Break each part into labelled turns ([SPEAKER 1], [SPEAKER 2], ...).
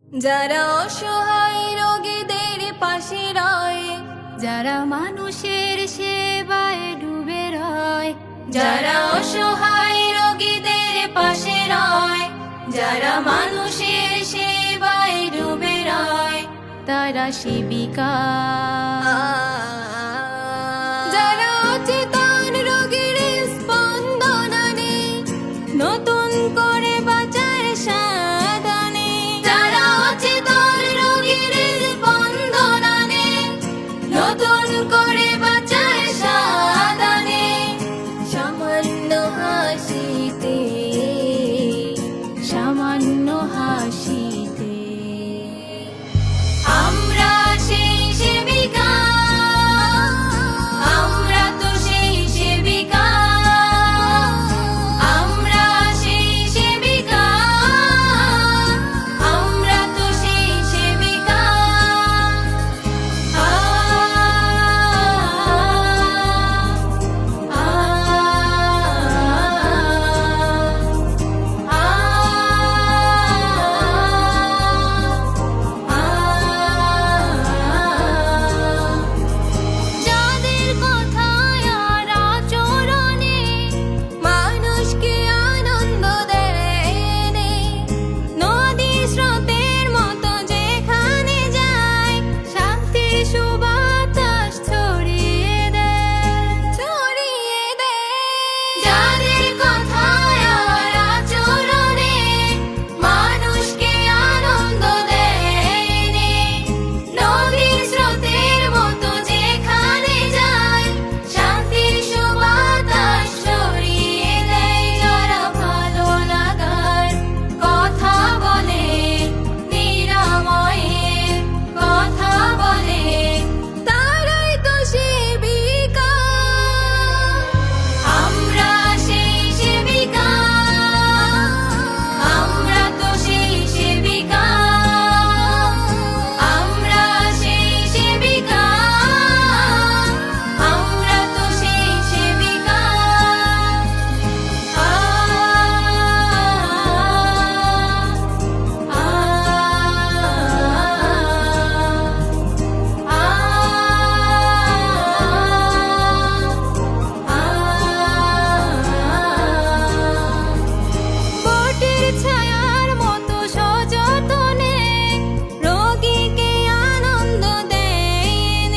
[SPEAKER 1] যারা অসহায় রোগীদের পাশে রয়, যারা মানুষের সেবায় ডুবে রয়, যারা অসহায় রোগীদের পাশে রয়, যারা মানুষের সেবায় ডুবে রয়, তারা সেবিকা। যারা অচেতন রোগীর স্পন্দন আনে, নতুন করে বাঁচার সাধনে, যারা অচেতন রোগীর স্পন্দন আনে, নতুন করে বাঁচার সাধনে, সামান্য হাসিতে, সামান্য হাসিতে আমরা সেই সেবিকা, আমরা তো সেই সেবিকা, আমরা সেই সেবিকা, আমরা তো সেই সেবিকা। যাদের কথায় আর আচরণে মানুষকে আনন্দ দেয়, নদী স্রোতের মতো যেখানে যায়, শান্তির সুবাতাস ছড়িয়ে দেয়, ছড়িয়ে দেয়। যাদের কথায় আর আচরণে মানুষকে আনন্দ দেয়, নদী স্রোতের মতো যেখানে যায়, শান্তির সুবাতাস ছড়িয়ে দেয়। যারা ভালো লাগার কথা বলে, নিরাময়ের কথা বলে, তারাই তো সেবিকা। আমরা সেই সেবিকা, আমরা তো সেই সেবিকা, আমরা সেই সেবিকা, আমরা তো সেই সেবিকা। বটের ছায়ার মতো সযতনে রোগীকে আনন্দ দেয়,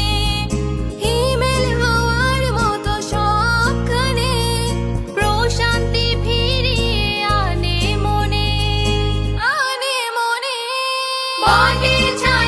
[SPEAKER 1] হিমেল হাওয়ার মতো সবখানে প্রশান্তি ফিরিয়ে আনে মনে, আনে মনে। বটের ছায়া